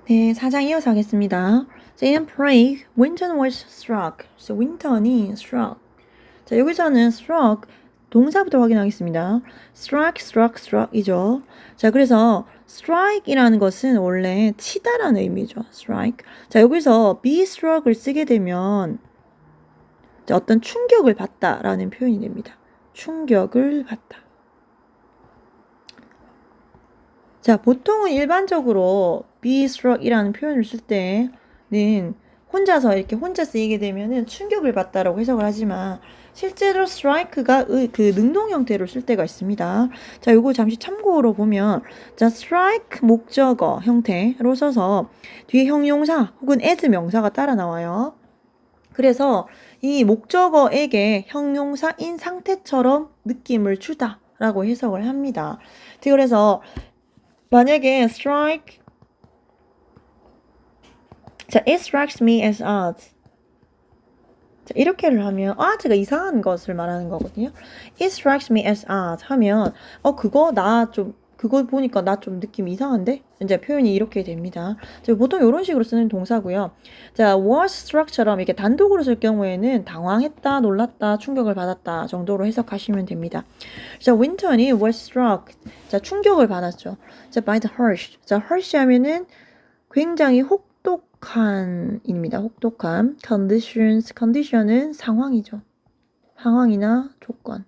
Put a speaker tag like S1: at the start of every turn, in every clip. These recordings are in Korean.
S1: 네, 4장 이어서 하겠습니다. So in Prague, Winton was struck. So Winton이 struck. 자, 여기서는 struck 동사부터 확인하겠습니다. struck이죠. 자, 그래서 strike이라는 것은 원래 치다라는 의미죠. strike. 자, 여기서 be struck을 쓰게 되면 자, 어떤 충격을 받다라는 표현이 됩니다. 충격을 받다. 자, 보통은 일반적으로 be struck이라는 표현을 쓸 때는 혼자서 이렇게 혼자 쓰이게 되면은 충격을 받다라고 해석을 하지만 실제로 strike가 그 능동 형태로 쓸 때가 있습니다. 자, 요거 잠시 참고로 보면 자, strike 목적어 형태로 써서 뒤에 형용사 혹은 as 명사가 따라 나와요. 그래서 이 목적어에게 형용사인 상태처럼 느낌을 주다라고 해석을 합니다. 그래서 만약에 strike 자, it strikes me as odd. 자, 이렇게를 하면 제가 이상한 것을 말하는 거거든요. It strikes me as odd 하면 그거 보니까 나 좀 느낌 이상한데? 이제 표현이 이렇게 됩니다. 자, 보통 이런 식으로 쓰는 동사고요. 자, was struck처럼 이렇게 단독으로 쓸 경우에는 당황했다, 놀랐다, 충격을 받았다 정도로 해석하시면 됩니다. 자, 윈턴이 was struck. 자, 충격을 받았죠. 자, by the harsh. 자, harsh 하면은 굉장히 혹독한입니다. 혹독한. condition은 상황이죠. 상황이나 조건.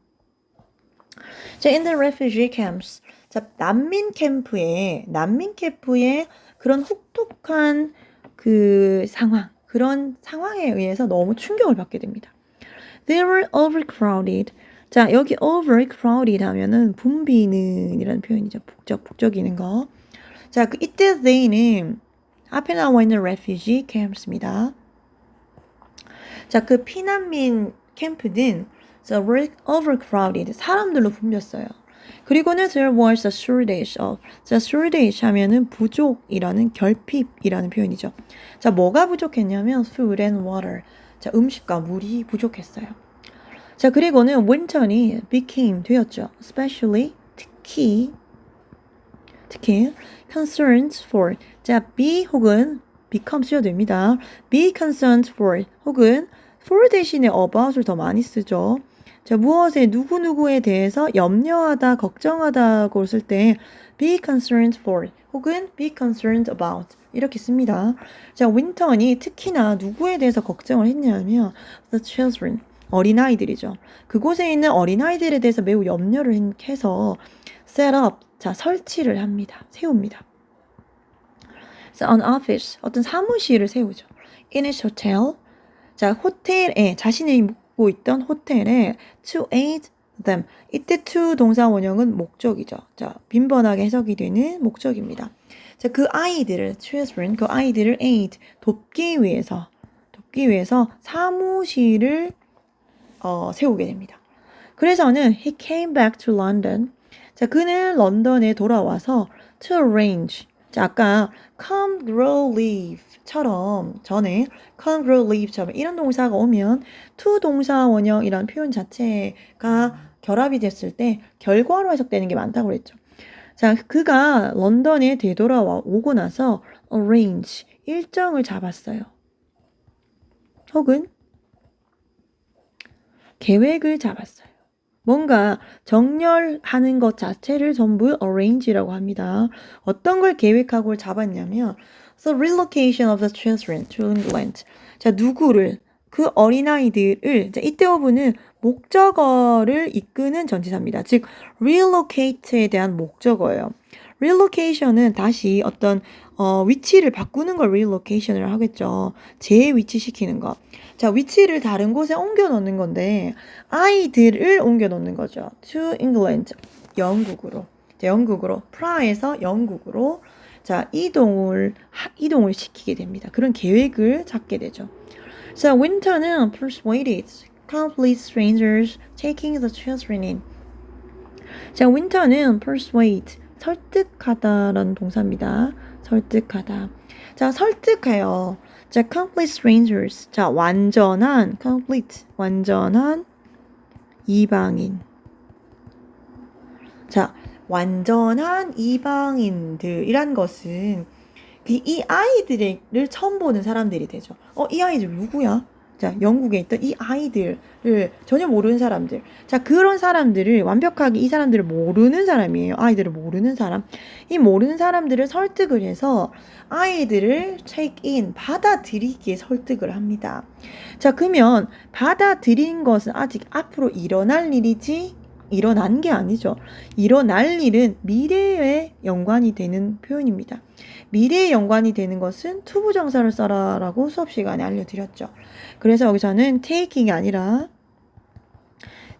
S1: 자, in the refugee camps. 자, 난민 캠프에 그런 혹독한 그런 상황에 의해서 너무 충격을 받게 됩니다. They were overcrowded. 자, 여기 overcrowded 하면은 붐비는 이라는 표현이죠. 북적이는 거. 자, 이때 they는 앞에 나와 있는 refugee camps입니다. 자, 그 피난민 캠프는 overcrowded, 사람들로 붐볐어요. 그리고는 there was a shortage of. 자, shortage 하면은 부족이라는 결핍이라는 표현이죠. 자, 뭐가 부족했냐면 food and water. 자, 음식과 물이 부족했어요. 자, 그리고는 winter이 became 되었죠. especially 특히 concerns for. 자, be 혹은 become 쓰여도 됩니다. be concerned for 혹은 for 대신에 about을 더 많이 쓰죠. 자, 무엇에 누구누구에 대해서 염려하다, 걱정하다고 쓸 때 be concerned for 혹은 be concerned about 이렇게 씁니다. 자, 윈턴이 특히나 누구에 대해서 걱정을 했냐면 the children, 어린아이들이죠. 그곳에 있는 어린아이들에 대해서 매우 염려를 해서 set up, 자, 설치를 합니다. 세웁니다. So, an office, 어떤 사무실을 세우죠. In his hotel, 자, 호텔에, 자신이 묵고 있던 호텔에 to aid them. 이때 to 동사 원형은 목적이죠. 자, 빈번하게 해석이 되는 목적입니다. 자, 그 아이들을 aid, 돕기 위해서 사무실을 세우게 됩니다. 그래서는 he came back to London. 자, 그는 런던에 돌아와서 to arrange. 자, 아까 come, grow, leave처럼 전에 come, grow, leave처럼 이런 동사가 오면 to 동사 원형이란 표현 자체가 결합이 됐을 때 결과로 해석되는 게 많다고 그랬죠. 자, 그가 런던에 되돌아오고 나서 arrange, 일정을 잡았어요. 혹은 계획을 잡았어요. 뭔가 정렬하는 것 자체를 전부 arrange라고 합니다. 어떤 걸 계획하고 잡았냐면 the relocation of the children to England. 자, 누구를 그 어린아이들을 자, 이때 어부는 목적어를 이끄는 전치사입니다. 즉 relocate에 대한 목적어예요. relocation은 다시 어떤 위치를 바꾸는 걸 relocation을 하겠죠. 재위치시키는 거. 자, 위치를 다른 곳에 옮겨 놓는 건데 아이들을 옮겨 놓는 거죠. to England, 영국으로. 자, 영국으로. 프라하에서 영국으로 자, 이동을 시키게 됩니다. 그런 계획을 잡게 되죠. 자, 윈터는 persuaded complete strangers taking the children in. 자, 윈터는 persuade 설득하다라는 동사입니다. 설득하다. 자, 설득해요. 자, complete strangers. 자, 완전한 이방인. 자, 완전한 이방인들이란 것은 이 아이들을 처음 보는 사람들이 되죠. 이 아이들 누구야? 자, 영국에 있던 이 아이들을 전혀 모르는 사람들. 자, 그런 사람들을 완벽하게 이 사람들을 모르는 사람이에요. 아이들을 모르는 사람. 이 모르는 사람들을 설득을 해서 아이들을 take in, 받아들이기에 설득을 합니다. 자, 그러면 받아들인 것은 아직 앞으로 일어날 일이지 일어난 게 아니죠. 일어날 일은 미래에 연관이 되는 표현입니다. 미래에 연관이 되는 것은 투부정사를 써라라고 수업 시간에 알려드렸죠. 그래서 여기서는 taking이 아니라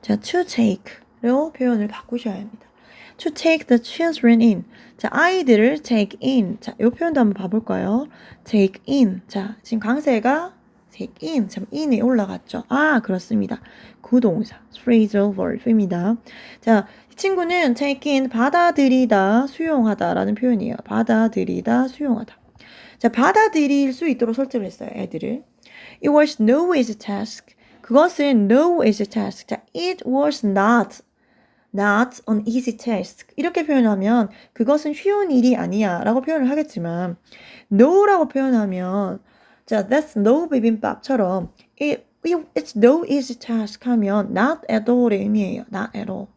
S1: 자, to take로 표현을 바꾸셔야 합니다. To take the children in. 자, 아이들을 take in. 자, 이 표현도 한번 봐볼까요? take in. 자, 지금 강세가 take in. 참, in이 올라갔죠. 아, 그렇습니다. 구동사. phrasal verb입니다. 자, 이 친구는 take in, 받아들이다, 수용하다 라는 표현이에요. 받아들이다, 수용하다. 자, 받아들일 수 있도록 설득을 했어요. 애들을. It was no easy task. 그것은 no easy task. 자, it was not an easy task. 이렇게 표현하면 그것은 쉬운 일이 아니야 라고 표현을 하겠지만 no라고 표현하면 자, that's no 비빔밥처럼 it's no easy task 하면 not at all의 의미예요. not at all.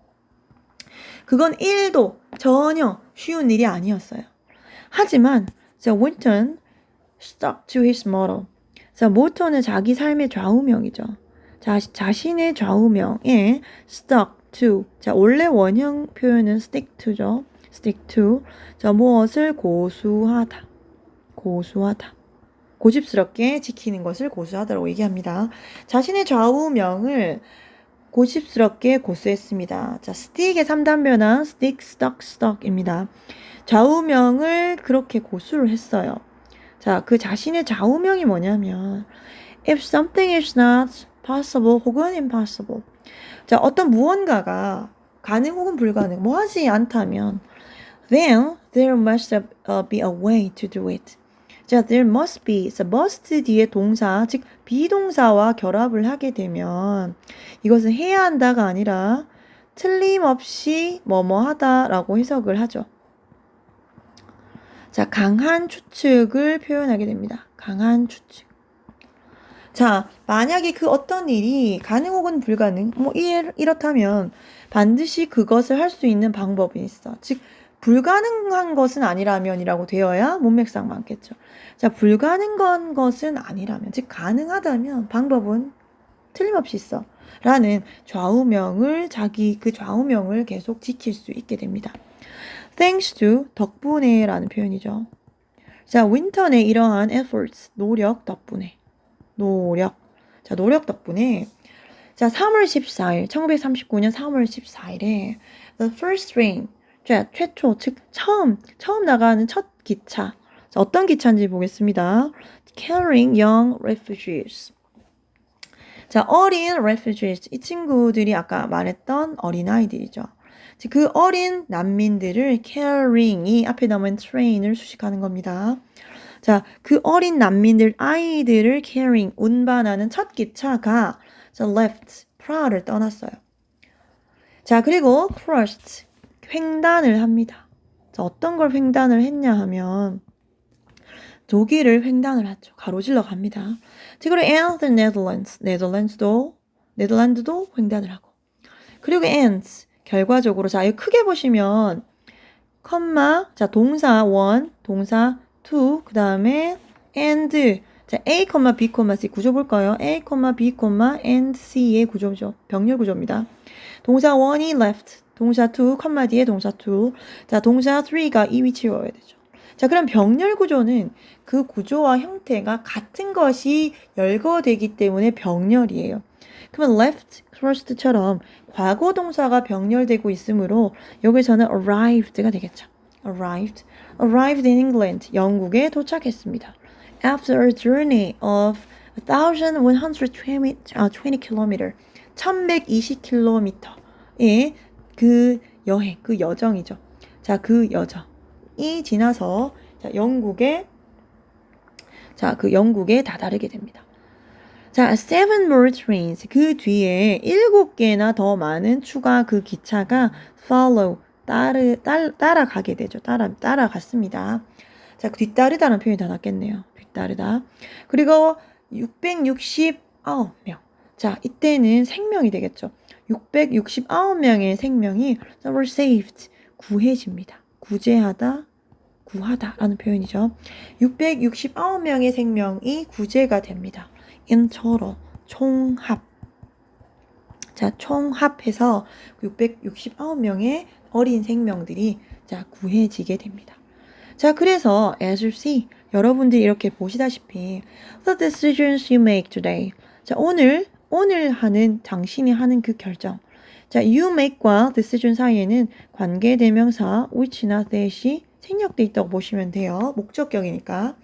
S1: 그건 1도 전혀 쉬운 일이 아니었어요. 하지만 자, Winton stuck to his motto. 자, 모토는 자기 삶의 좌우명이죠. 자신의 좌우명에 stuck to. 자, 원래 원형 표현은 stick to죠. stick to. 자, 무엇을 고수하다. 고수하다. 고집스럽게 지키는 것을 고수하다라고 얘기합니다. 자신의 좌우명을 고집스럽게 고수했습니다. 자, stick의 3단 변화 stick, stuck, stuck입니다. 좌우명을 그렇게 고수를 했어요. 자, 그 자신의 좌우명이 뭐냐면 if something is not possible 혹은 impossible. 자, 어떤 무언가가 가능 혹은 불가능, 뭐 하지 않다면 then there must be a way to do it. 자, there must be. 자, must 뒤에 동사, 즉 비동사와 결합을 하게 되면 이것은 해야 한다가 아니라 틀림없이 뭐뭐 하다라고 해석을 하죠. 자, 강한 추측을 표현하게 됩니다. 강한 추측. 자, 만약에 그 어떤 일이 가능 혹은 불가능, 뭐 이렇다면 반드시 그것을 할 수 있는 방법이 있어. 즉, 불가능한 것은 아니라면이라고 되어야 문맥상 많겠죠. 자, 불가능한 것은 아니라면, 즉 가능하다면 방법은 틀림없이 있어. 라는 좌우명을 그 좌우명을 계속 지킬 수 있게 됩니다. Thanks to 덕분에 라는 표현이죠. 자, 윈턴의 이러한 efforts, 노력 덕분에. 자, 노력 덕분에. 자, 3월 14일, 1939년 3월 14일에 the first train, 자, 최초, 즉 처음 나가는 첫 기차. 자, 어떤 기차인지 보겠습니다. Carrying young refugees. 자, 어린 refugees. 이 친구들이 아까 말했던 어린아이들이죠. 그 어린 난민들을 carrying이 앞에 나오는 train을 수식하는 겁니다. 자, 그 어린 난민들, 아이들을 carrying, 운반하는 첫 기차가 left, 프라하를 떠났어요. 자, 그리고 crossed, 횡단을 합니다. 자, 어떤 걸 횡단을 했냐 하면 독일을 횡단을 하죠. 가로질러 갑니다. 자, 그리고 and the Netherlands, 네덜란드도 횡단을 하고. 그리고 and, 결과적으로 자, 이거 크게 보시면 컴마, 자, 동사 1, 동사 2, 그 다음에 and, 자, A, B, C 구조 볼까요? A, B, and C의 구조죠. 병렬 구조입니다. 동사 1이 left, 동사 2, 컴마 뒤에 동사 2, 자, 동사 3가 이 위치에 와야 되죠. 자, 그럼 병렬 구조는 그 구조와 형태가 같은 것이 열거되기 때문에 병렬이에요. 그러면 left, crossed처럼 과거 동사가 병렬되고 있으므로 여기서는 arrived가 되겠죠. arrived in England, 영국에 도착했습니다. After a journey of 1,120 km, 1120km의 그 여행, 그 여정이죠. 자, 그 여정이 지나서 자, 영국에 다다르게 됩니다. 자, 7 more trains. 그 뒤에 7개나 더 많은 추가 그 기차가 follow, 따라가게 되죠. 따라갔습니다. 자, 뒤따르다는 표현이 더 낫겠네요. 뒤따르다. 그리고 669명. 자, 이때는 생명이 되겠죠. 669명의 생명이 were saved. 구해집니다. 구제하다, 구하다라는 표현이죠. 669명의 생명이 구제가 됩니다. in total, 총합. 자, 총합해서 669명의 어린 생명들이 자, 구해지게 됩니다. 자, 그래서 as you see, 여러분들이 이렇게 보시다시피 the decisions you make today. 자, 오늘 하는 당신이 하는 그 결정. 자, you make과 decision 사이에는 관계대명사 which나 that이 생략돼 있다고 보시면 돼요. 목적격이니까.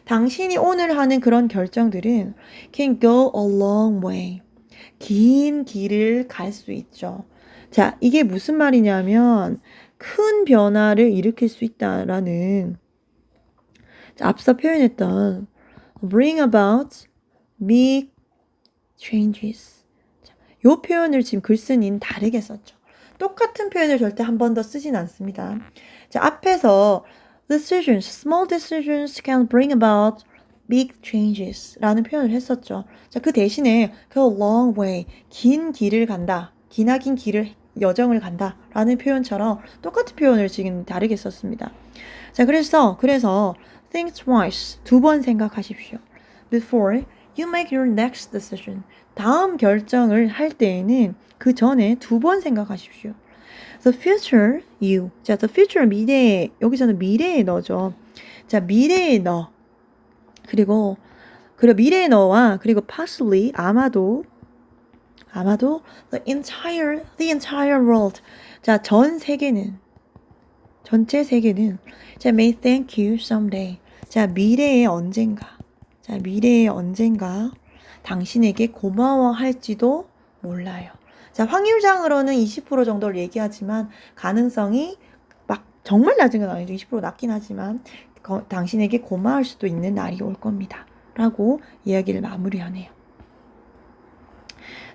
S1: 당신이 오늘 하는 그런 결정들은 can go a long way. 긴 길을 갈 수 있죠. 자, 이게 무슨 말이냐면 큰 변화를 일으킬 수 있다라는 앞서 표현했던 bring about big changes. 자, 요 표현을 지금 글쓴이는 다르게 썼죠. 똑같은 표현을 절대 한 번 더 쓰진 않습니다. 자, 앞에서 decisions, small decisions can bring about big changes 라는 표현을 했었죠. 자, 그 대신에 go a long way, 긴 길을 간다. 기나긴 길을 여정을 간다 라는 표현처럼 똑같은 표현을 지금 다르게 썼습니다. 자, 그래서 think twice, 2번 생각하십시오. Before you make your next decision. 다음 결정을 할 때에는 그 전에 2번 생각하십시오. The future you. 자, the future 미래, 여기서는 미래의 너죠. 자, 미래의 너. 그리고 미래의 너와 그리고 possibly 아마도 the entire world. 자, 전체 세계는 자, may thank you someday. 자, 미래의 언젠가 당신에게 고마워할지도 몰라요. 자, 확률상으로는 20% 정도를 얘기하지만 가능성이 막 정말 낮은 건 아니죠. 20% 낮긴 하지만 당신에게 고마울 수도 있는 날이 올 겁니다. 라고 이야기를 마무리하네요.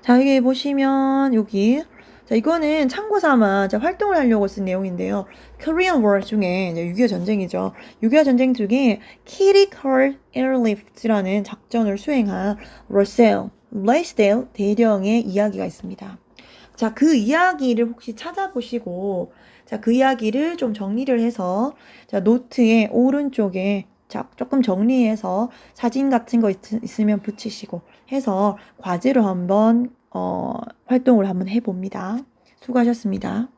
S1: 자, 여기 보시면 여기 자, 이거는 참고 삼아 활동을 하려고 쓴 내용인데요. Korean War 중에 6.25 전쟁이죠. 6.25 전쟁 중에 Critical Airlift라는 작전을 수행한 Blaisdell 대령의 이야기가 있습니다. 자, 그 이야기를 혹시 찾아보시고 자, 그 이야기를 좀 정리를 해서 자, 노트의 오른쪽에 자, 조금 정리해서 사진 같은 거 있으면 붙이시고 해서 과제로 한번 활동을 한번 해봅니다. 수고하셨습니다.